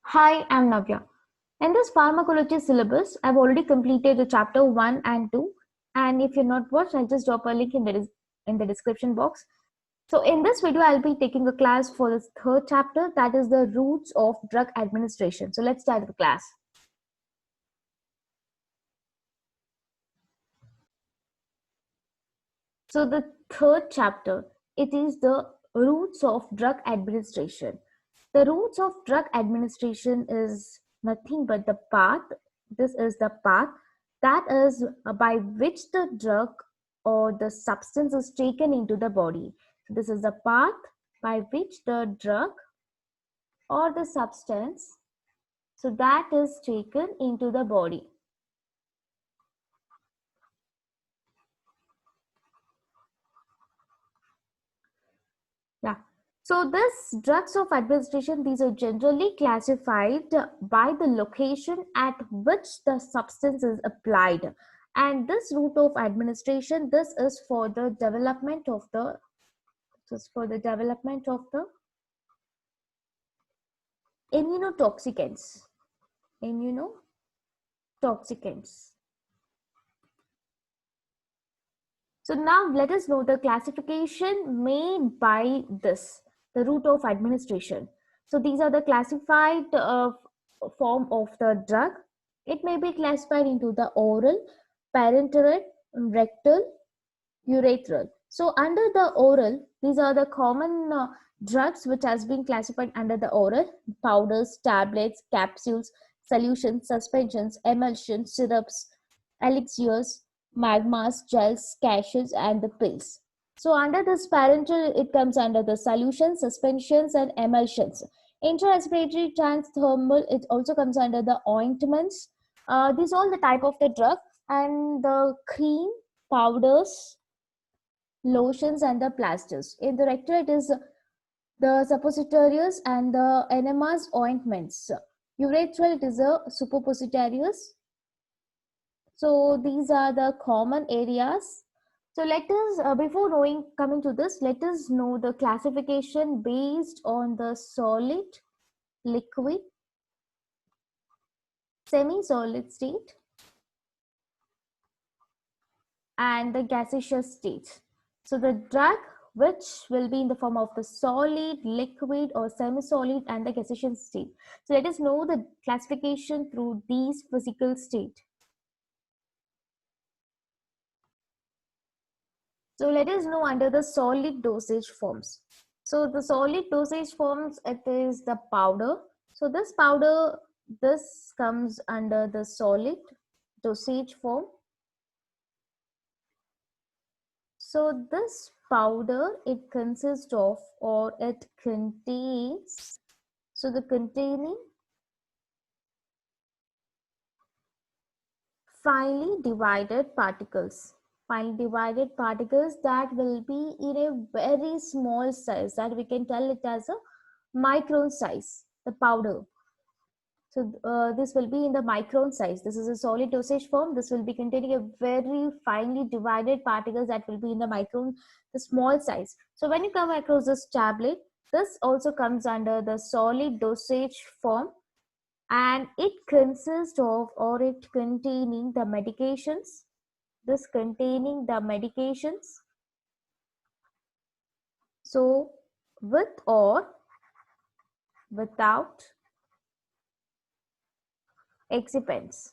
Hi, I'm Navya. In this pharmacology syllabus, I've already completed the chapter 1 and 2. And if you're not watched, I'll just drop a link in the description box. So in this video, I'll be taking a class for the third chapter, that is the routes of drug administration. So let's start the class. So the third chapter, it is the routes of drug administration. The routes of drug administration is nothing but the path. This is the path that is by which the drug or the substance is taken into the body. This is the path by which the drug or the substance so that is taken into the body. Yeah. So this drugs of administration, these are generally classified by the location at which the substance is applied. And this route of administration, this is for the development of the immunotoxicants. Immunotoxicants. So now let us know the classification made by this, the route of administration. So these are the classified form of the drug. It may be classified into the oral, parenteral, rectal, urethral. So under the oral, these are the common drugs which has been classified under the oral: powders, tablets, capsules, solutions, suspensions, emulsions, syrups, elixirs, magmas, gels, caches, and the pills. So under this parenteral, it comes under the solutions, suspensions, and emulsions. Intrarespiratory transdermal, it also comes under the ointments. These all the type of the drug, and the cream, powders, lotions, and the plasters. In the rectal, it is the suppositories and the enemas ointments. Urethral, it is a suppositories. So these are the common areas. So let us, before coming to this, let us know the classification based on the solid, liquid, semi-solid state, and the gaseous state. So the drug which will be in the form of the solid, liquid, or semi-solid, and the gaseous state. So let us know the classification through these physical state. So let us know under the solid dosage forms. So the solid dosage forms, it is the powder. So this powder, this comes under the solid dosage form. So this powder, it consists of, or it contains, so the containing finely divided particles. Finely divided particles that will be in a very small size, that we can tell it as a micron size, the powder. So this will be in the micron size. This is a solid dosage form. This will be containing a very finely divided particles that will be in the micron, the small size. So when you come across this tablet, this also comes under the solid dosage form, and it consists of, or it containing the medications. This containing the medications. So with or without excipients.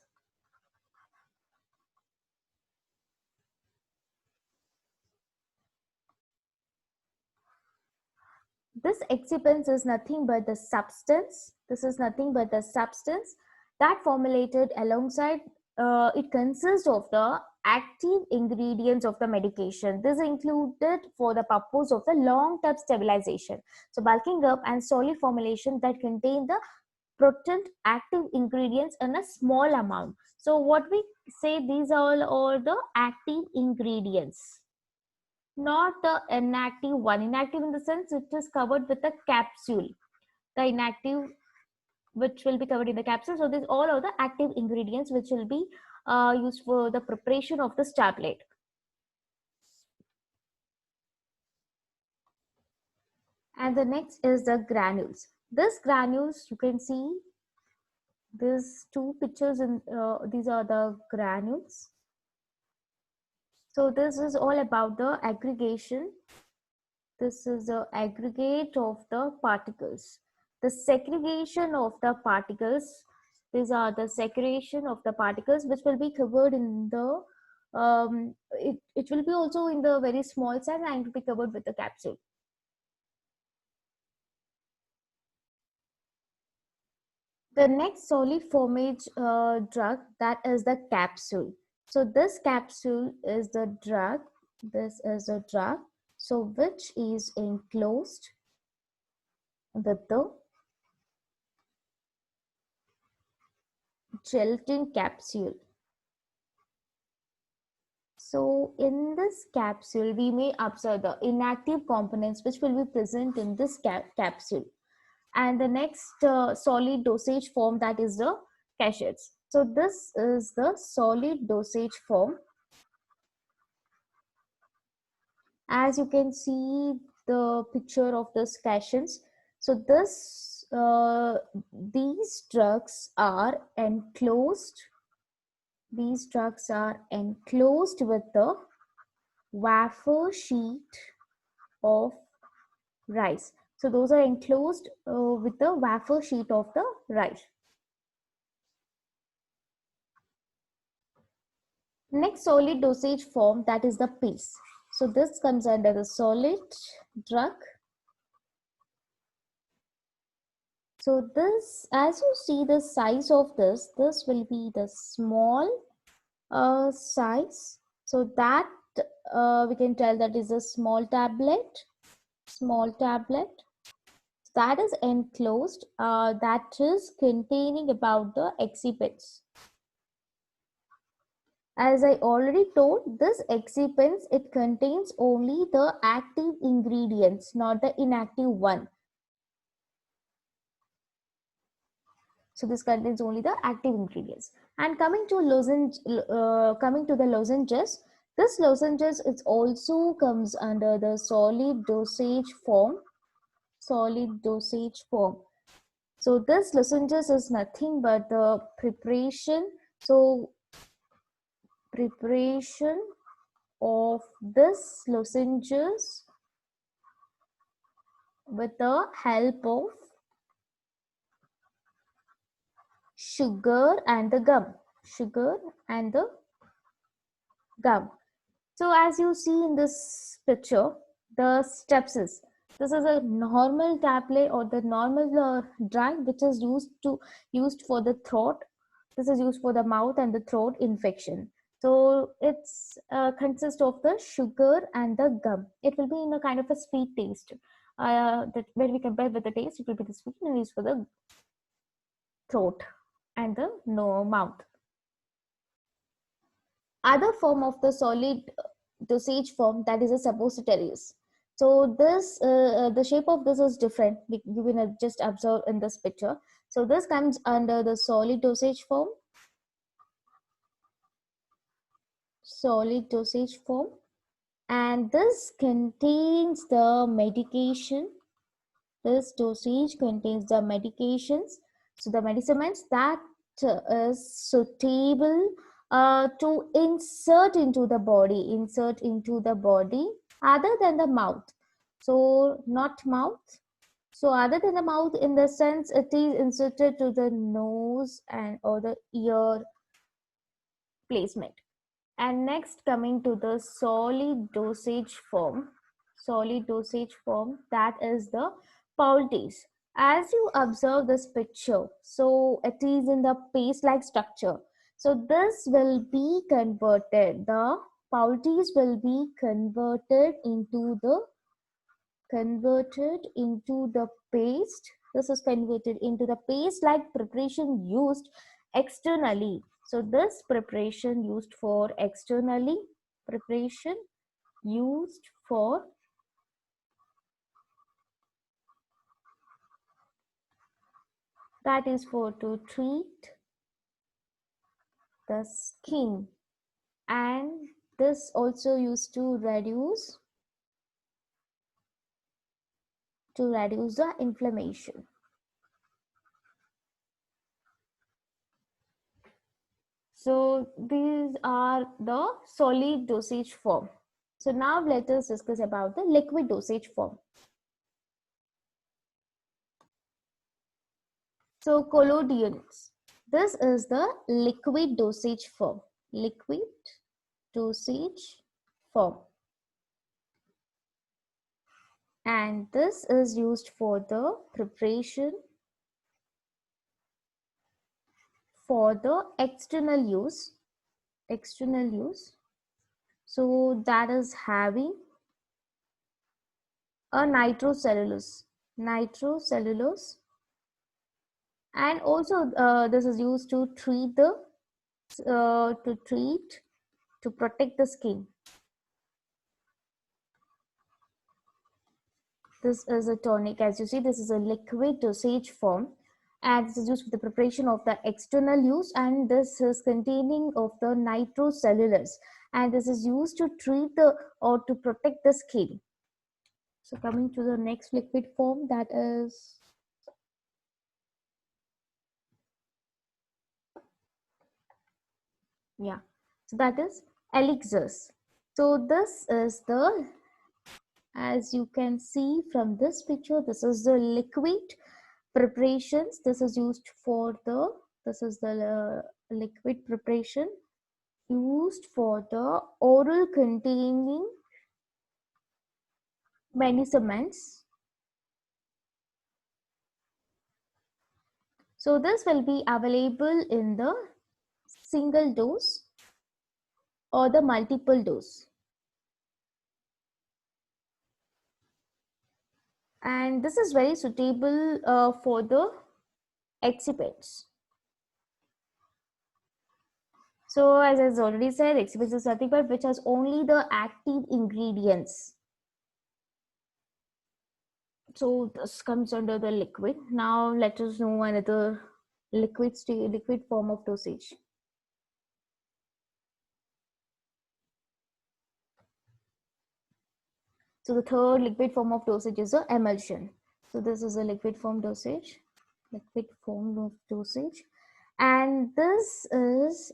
This excipients is nothing but the substance. This is nothing but the substance that formulated alongside, it consists of the active ingredients of the medication. This is included for the purpose of the long-term stabilization. So bulking up and solid formulation that contain the potent active ingredients in a small amount. So what we say, these are the active ingredients, not the inactive one. Inactive in the sense it is covered with a capsule. The inactive which will be covered in the capsule. So these all are the active ingredients which will be used for the preparation of this tablet. And the next is the granules. This granules, you can see These two pictures in these are the granules. So this is all about the aggregation. This is the aggregate of the particles. The segregation of the particles. These are the segregation of the particles which will be covered in the it will be also in the very small size and it will be covered with the capsule. The next solid formage drug, that is the capsule. So this capsule is the drug. This is a drug. So which is enclosed with the gelatin capsule. So in this capsule, we may observe the inactive components which will be present in this capsule. And the next solid dosage form, that is the cations. So this is the solid dosage form. As you can see the picture of the cations. So this these drugs are enclosed. These drugs are enclosed with the wafer sheet of rice. So those are enclosed with the wafer sheet of the rice. Next solid dosage form, that is the paste. So this comes under the solid drug. So this, as you see the size of this will be the small size. So that we can tell that is a small tablet. That is enclosed, that is containing about the excipients. As I already told, this excipients, it contains only the active ingredients, not the inactive one. So this contains only the active ingredients. And coming to the lozenges, this lozenges, it also comes under the solid dosage form. Solid dosage form. So this lozenges is nothing but the preparation. So preparation of this lozenges with the help of sugar and the gum. Sugar and the gum. So as you see in this picture, the steps is, this is a normal tablet or the normal drug which is used for the throat. This is used for the mouth and the throat infection. So it's consists of the sugar and the gum. It will be in a kind of a sweet taste. That when we compare with the taste, it will be the sweet and used for the throat and the mouth. Other form of the solid dosage form, that is a suppositories. So this the shape of this is different. You will just observe in this picture. So this comes under the solid dosage form. Solid dosage form, and this contains the medication. This dosage contains the medications. So the medicaments that is suitable to insert into the body, other than the mouth. So not mouth. So other than the mouth, in the sense it is inserted to the nose and or the ear placement. And next, coming to the solid dosage form. Solid dosage form, that is the Poultice. As you observe this picture, so it is in the paste-like structure. So this will be converted. The Poultice will be converted into the paste. This is converted into the paste-like preparation used externally. So this preparation used for externally, preparation used for that is for to treat the skin, and this also used to reduce the inflammation. So these are the solid dosage form. So now let us discuss about the liquid dosage form. So collodions. This is the liquid dosage form. Liquid dosage form. And this is used for the preparation for the external use. External use. So that is having a nitrocellulose. Nitrocellulose. And also this is used to treat the to protect the skin. This is a tonic. As you see, this is a liquid dosage form, and this is used for the preparation of the external use, and this is containing of the nitrocellulose, and this is used to treat the or to protect the skin. So coming to the next liquid form, that is so that is elixirs. So this is the, as you can see from this picture, this is the liquid preparations. This is used for the, this is the liquid preparation used for the oral containing medicaments. So this will be available in the single dose or the multiple dose. And this is very suitable for the excipients. So as I already said, excipients is nothing but which has only the active ingredients. So this comes under the liquid. Now let us know another liquid form of dosage. So the third liquid form of dosage is the emulsion. So this is a liquid form dosage, liquid form of dosage. And this is,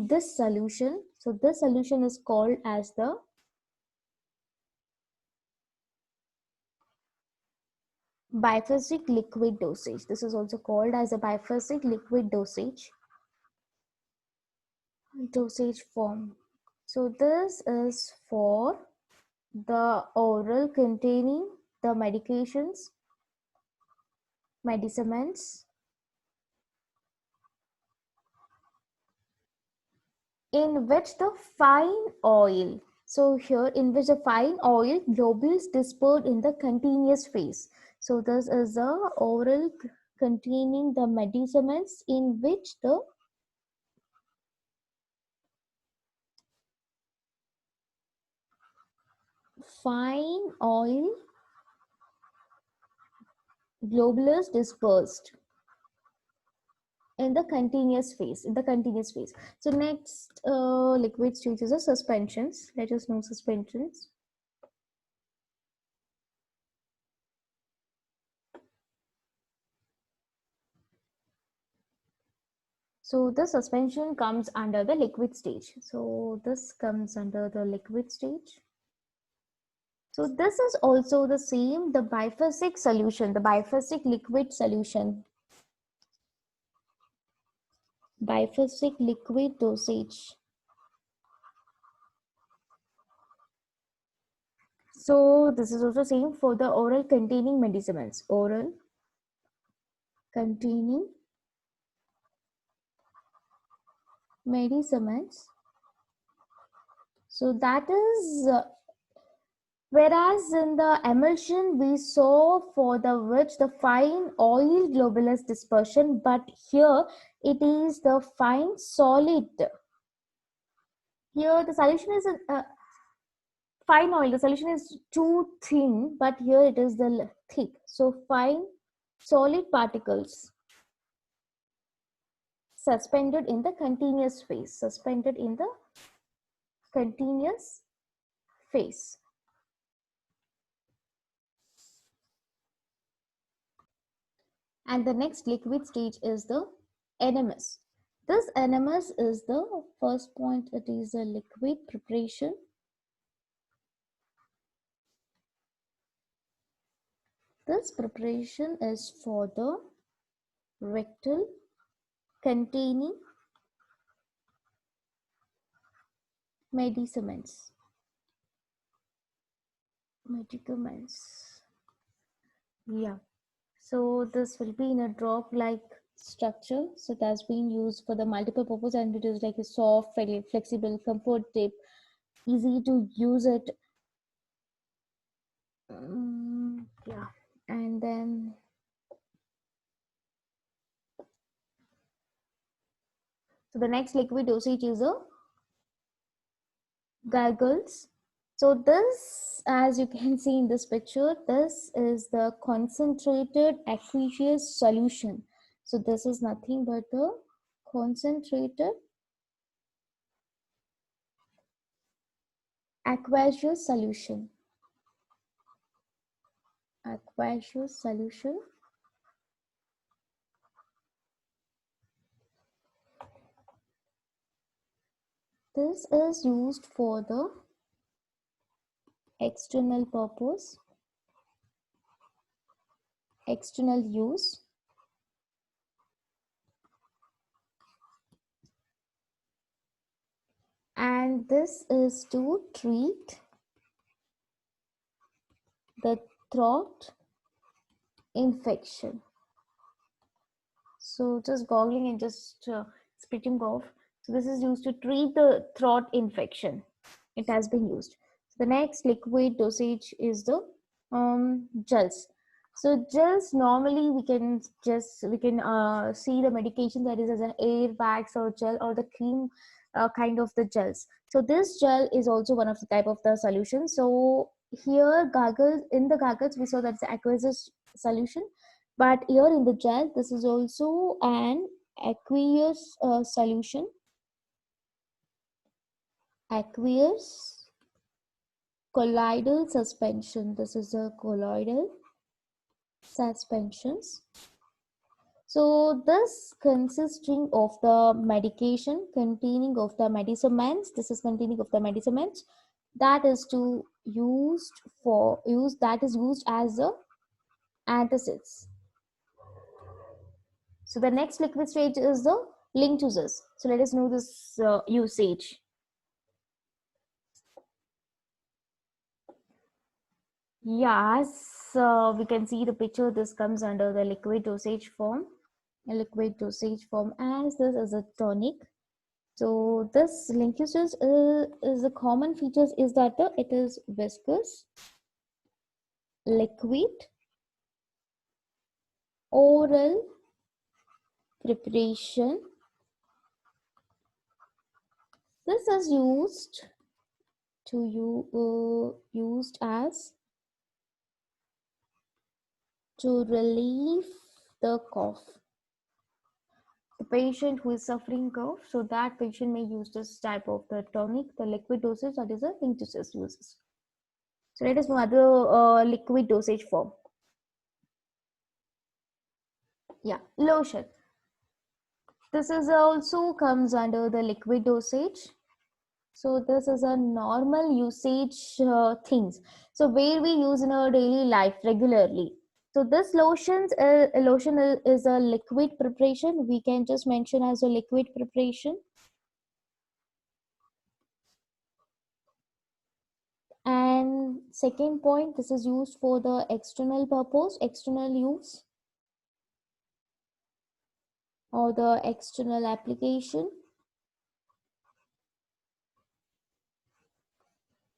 this solution. So this solution is called as the biphasic liquid dosage. This is also called as a biphasic liquid dosage form. So this is for the oral containing the medications, medicaments in which the fine oil, so here in which the fine oil globules dispersed in the continuous phase. So this is the oral containing the medicaments in which the fine oil globules dispersed in the continuous phase. So next liquid stage is the suspensions. Let us know suspensions. So the suspension comes under the liquid stage. So this comes under the liquid stage. So this is also the same, the biphasic solution, the biphasic liquid solution, biphasic liquid dosage. So this is also same for the oral containing medicaments, oral containing medicaments. So that is whereas in the emulsion we saw for the which the fine oil globulus dispersion, but here it is the fine solid. Here the solution is fine oil. The solution is too thin, but here it is the thick. So fine solid particles suspended in the continuous phase. Suspended in the continuous phase. And the next liquid stage is the NMS. This NMS is the first point. It is a liquid preparation. This preparation is for the rectal containing medicaments. Yeah. So this will be in a drop-like structure. So it has been used for the multiple purpose, and it is like a soft, very flexible, comfort tape, easy to use it. Yeah. And then so the next liquid dosage is a gargles. So this, as you can see in this picture, this is the concentrated aqueous solution. So this is nothing but the concentrated aqueous solution. Aqueous solution. This is used for the external purpose, external use, and this is to treat the throat infection. So just goggling and just spitting off. So this is used to treat the throat infection. It has been used. The next liquid dosage is the gels. So gels, normally we can see the medication that is as an air bags or gel or the cream kind of the gels. So this gel is also one of the type of the solution. So here gargles, in the gargles we saw that's the aqueous solution, but here in the gel this is also an aqueous solution, aqueous colloidal suspension. This is a colloidal suspensions. So this consisting of the medication containing of the medicaments, this is containing of the medicaments that is to used for use, that is used as a antacids. So the next liquid stage is the linctuses. So let us know this usage. Yes, we can see the picture. This comes under the liquid dosage form. A liquid dosage form, as this is a tonic. So this linctuses is the common features is that it is viscous, liquid, oral preparation. This is used used as to relieve the cough. The patient who is suffering cough, so that patient may use this type of the tonic, the liquid dosage, that is a linctuses uses. So let us know other liquid dosage form. Yeah, lotion. This is also comes under the liquid dosage. So this is a normal usage things. So where we use in our daily life regularly. So this lotion is a liquid preparation. We can just mention as a liquid preparation. And second point, this is used for the external purpose, external use, or the external application.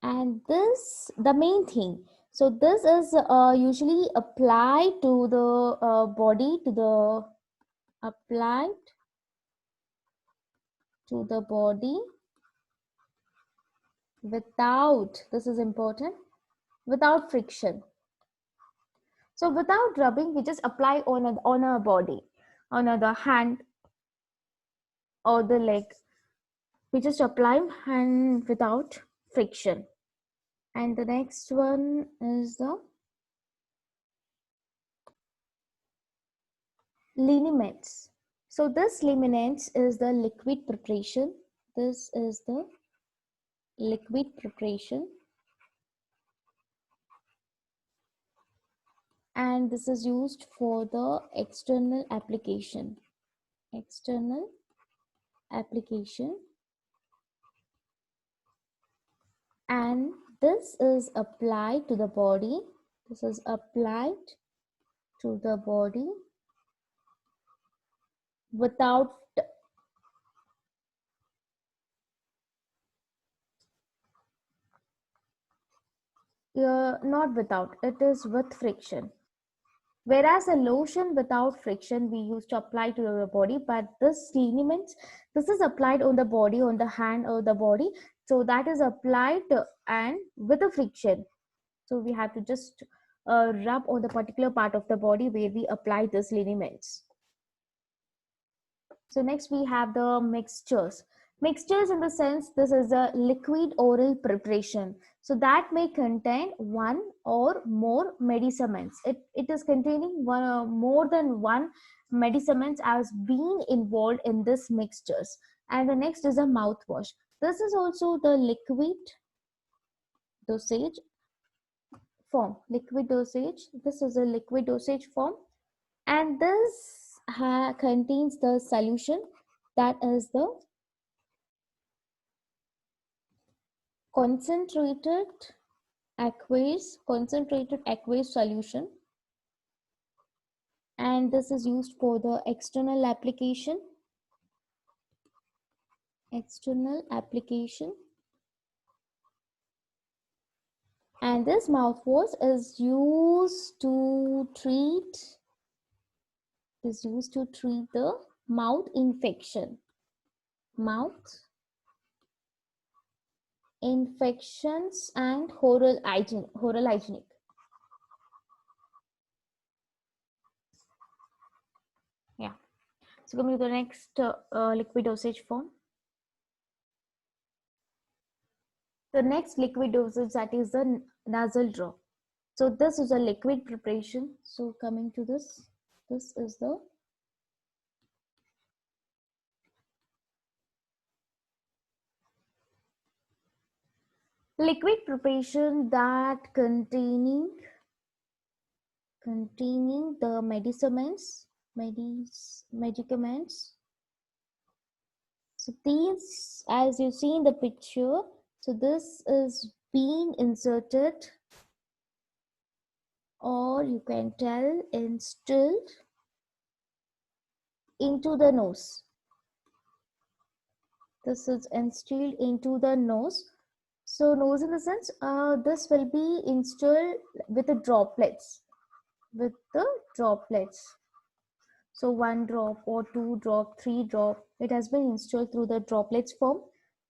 And this, the main thing. So this is usually applied to the body, applied to the body without, this is important, without friction. So without rubbing, we just apply on our body, on the hand or the leg. We just apply and without friction. And the next one is the liniments. So this luminance is the liquid preparation. This is the liquid preparation. And this is used for the external application. External application. And this is applied to the body. This is applied to the body without not without, it is with friction. Whereas a lotion without friction we used to apply to your body, but this liniments, this is applied on the body, on the hand or the body. So that is applied and with a friction. So we have to just rub on the particular part of the body where we apply this liniments. So next we have the mixtures. Mixtures in the sense this is a liquid oral preparation. So that may contain one or more medicaments. It is containing one, more than one medicaments as being involved in this mixtures. And the next is a mouthwash. This is also the liquid dosage form. Liquid dosage. This is a liquid dosage form. And this contains the solution, that is the concentrated aqueous solution, and this is used for the external application. And this mouthwash is used to treat the mouth infections and oral hygienic. Yeah. So coming to the next liquid dosage form. The next liquid dosage, that is the nasal drop. So this is a liquid preparation. So coming to this is the liquid preparation that containing the medicaments. So these, as you see in the picture, so this is being inserted, or you can tell instilled into the nose. This is instilled into the nose. So nose in the sense, this will be instilled with the droplets. So 1 drop or 2 drop, 3 drop, it has been instilled through the droplets form.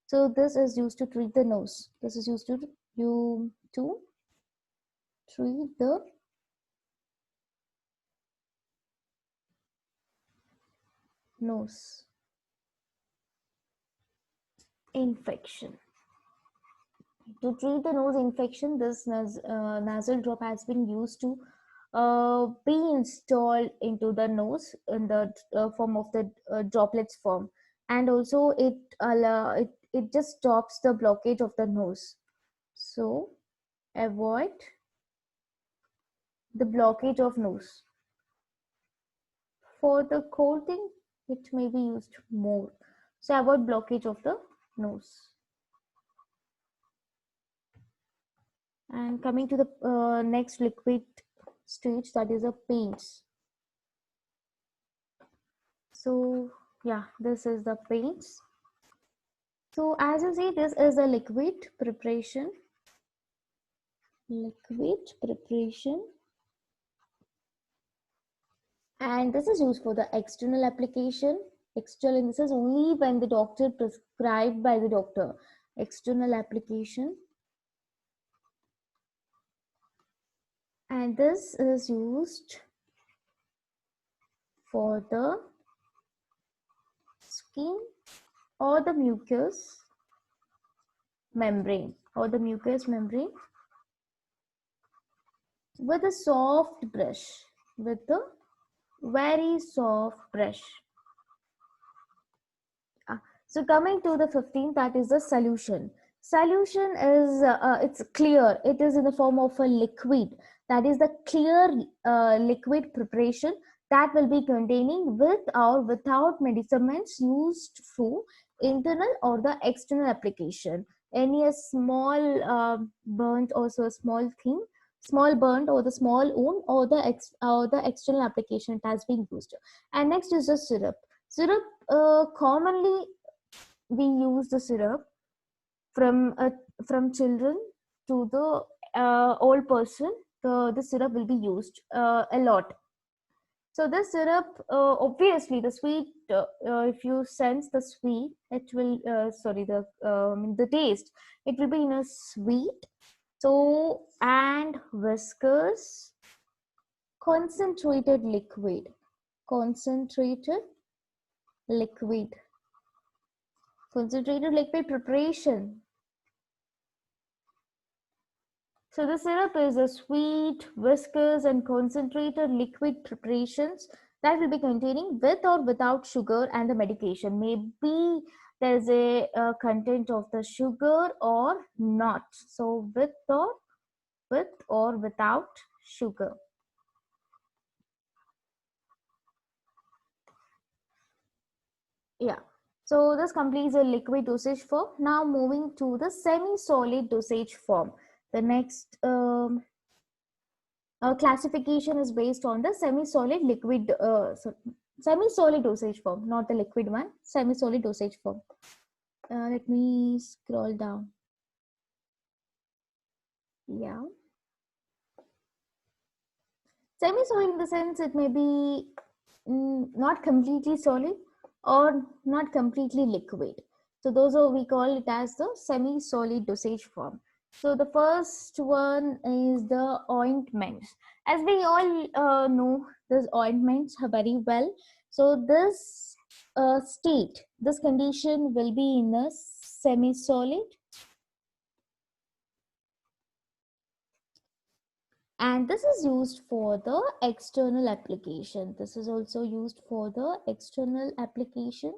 So this is used to treat the nose. This is used to treat the nose infection. To treat the nose infection, this nasal drop has been used to be installed into the nose in the form of the droplets form, and also it just stops the blockage of the nose. So avoid the blockage of nose. For the cold thing, it may be used more. So avoid blockage of the nose. And coming to the next liquid stage, that is a paints. So yeah, this is the paints. So as you see, this is a liquid preparation. And this is used for the external application. External, and this is only when the doctor prescribed by the doctor. External application. And this is used for the skin or the mucous membrane with a soft brush, with a very soft brush. So coming to the 15th, that is the solution. Solution is it's clear. It is in the form of a liquid. That is the clear liquid preparation that will be containing with or without medicaments used for internal or the external application. Any a small burnt, also a small thing, small burnt or the small wound or the external application it has been used. And next is the syrup. Syrup commonly we use the syrup from children to the old person. The syrup will be used a lot. So this syrup, obviously the sweet, if you sense the sweet, it will sorry the taste, it will be in a sweet. So and whiskers, concentrated liquid, concentrated liquid, concentrated liquid preparation. So the syrup is a sweet, viscous and concentrated liquid preparations that will be containing with or without sugar and the medication. Maybe there's a content of the sugar or not. So with or without sugar. Yeah. So this completes the liquid dosage form. Now moving to the semi-solid dosage form. The next classification is based on the semi-solid liquid semi-solid dosage form, not the liquid one. Semi-solid dosage form. Let me scroll down. Yeah, semi-solid in the sense it may be not completely solid or not completely liquid. So those are, we call it as the semi-solid dosage form. So the first one is the ointments. As we all know, these ointments are very well. So this state, this condition will be in a semi-solid, and this is used for the external application. This is also used for the external application.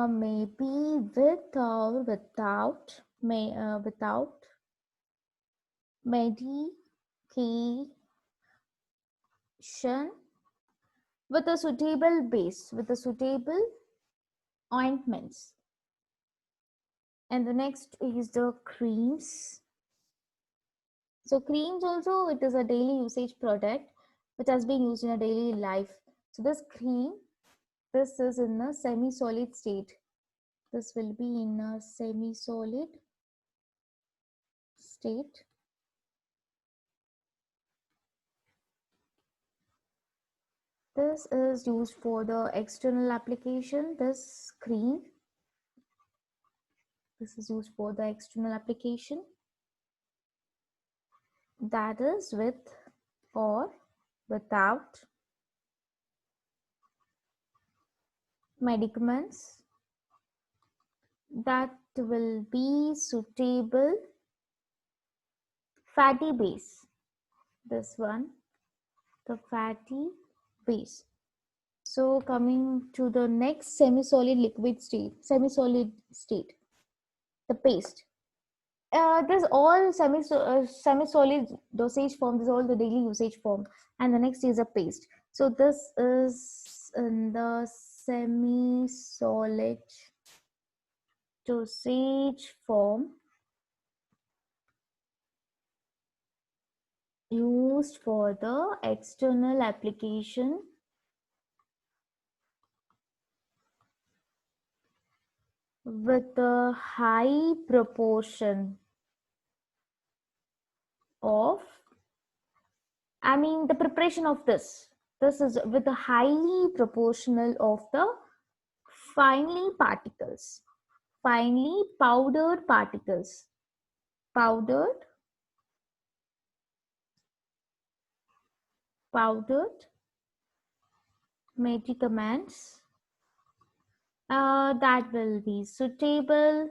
Maybe with or without medication, with a suitable base, with a suitable ointments. And the next is the creams. So creams also, it is a daily usage product which has been used in a daily life. So this cream, this is in a semi-solid state. This will be in a semi-solid state. This is used for the external application. This cream, this is used for the external application. That is with or without medicaments. That will be suitable fatty base. This one, the fatty base. So coming to the next semi-solid liquid state, semi-solid state, the paste. There's all semi-solid dosage form. There's all the daily usage form, and the next is a paste. So this is in the semi-solid dosage form used for the external application with a high proportion of, the preparation of this is with a highly proportional of the finely particles, finely powdered particles, powdered medicaments that will be suitable,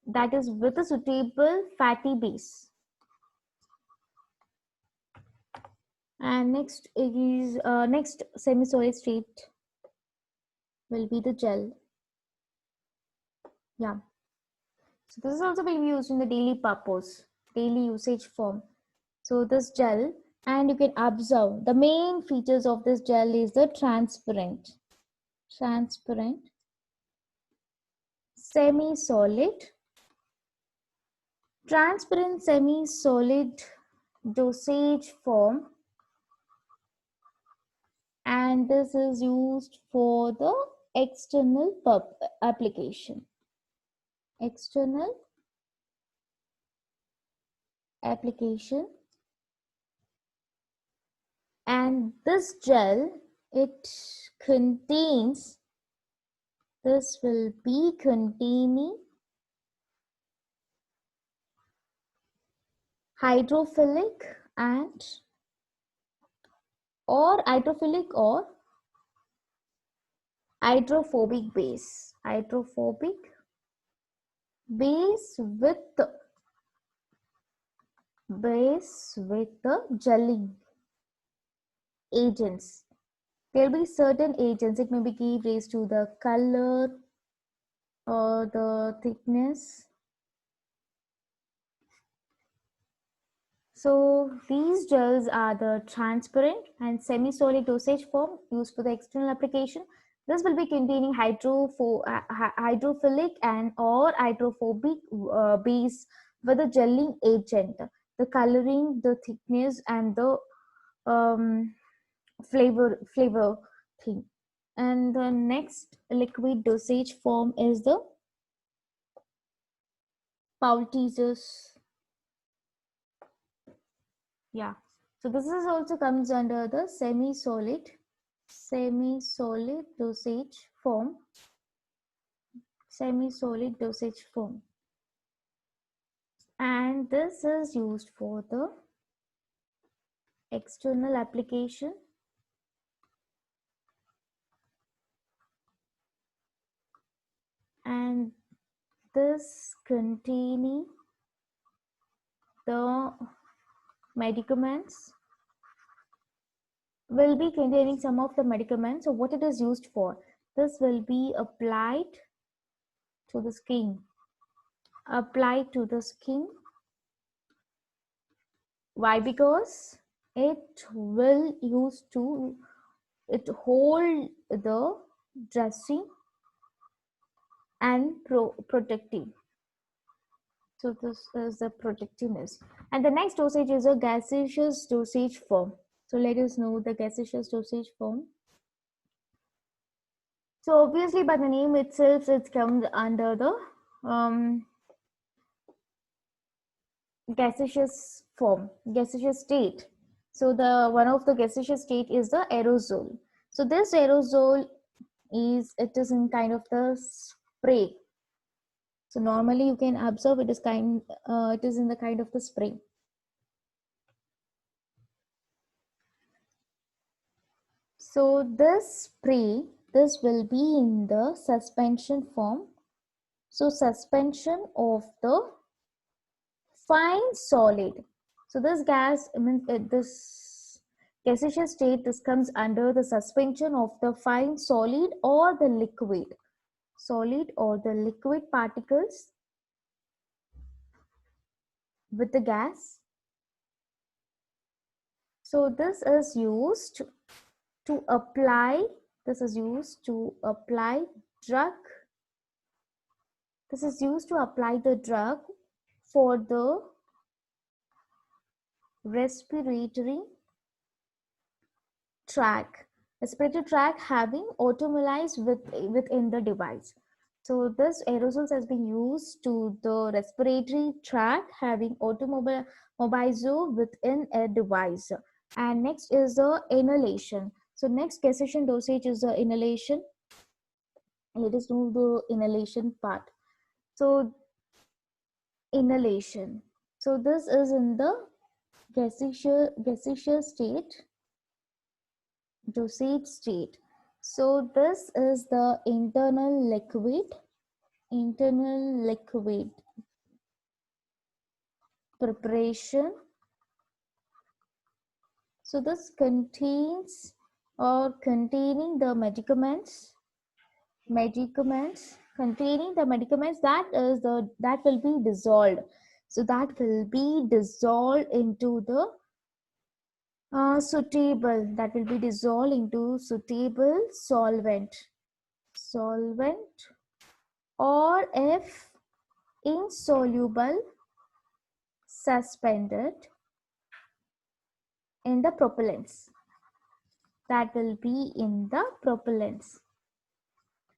that is with a suitable fatty base. And next is next semi-solid state will be the gel. Yeah. So this is also being used in the daily purpose, daily usage form. So this gel, and you can observe the main features of this gel is the transparent, semi-solid, transparent semi-solid dosage form, and this is used for the external application. External application, and this gel, it contains, this will be containing hydrophilic and or hydrophilic or hydrophobic base, base with the gelling agents. There will be certain agents, it may be give raise to the color or the thickness. So these gels are the transparent and semi-solid dosage form used for the external application. This will be containing hydrophilic and or hydrophobic base with the gelling agent, the coloring, the thickness, and the um, flavor thing. And the next liquid dosage form is the Paultiser's. Yeah. So this is also comes under the semi-solid dosage form, and this is used for the external application, and this containing the medicaments, will be containing some of the medicaments. So what it is used for, this will be applied to the skin, why? Because it will use to, it hold the dressing and protective. So this is the protectiveness. And the next dosage is a gaseous dosage form. So let us know the gaseous dosage form. So obviously by the name itself, it comes under the gaseous form, gaseous state. So the one of the gaseous state is the aerosol. So this aerosol is, it is in kind of the spray. So normally you can observe it is it is in the kind of the spray. So this spray, this will be in the suspension form. So suspension of the fine solid. So this gas, I mean, this gaseous state, this comes under the suspension of the fine solid or the liquid, particles with the gas. So this is used to apply, drug. This is used to apply the drug for the respiratory tract having automobilized within the device. So this aerosols has been used to the respiratory tract having automobile within a device. And next is the inhalation. So next gaseous dosage is the inhalation. Let us do the inhalation part. So inhalation. So this is in the gaseous state, dosage state. So this is the internal liquid preparation. So this contains or containing the medicaments containing the medicaments that will be dissolved. So that will be dissolved into the suitable that will be dissolved into suitable solvent, or if insoluble, suspended in the propellants. That will be in the propellants.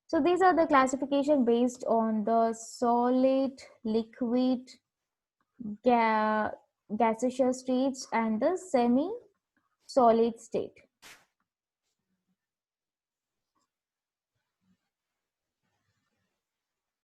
So these are the classification based on the solid, liquid, gaseous states and the semi solid state.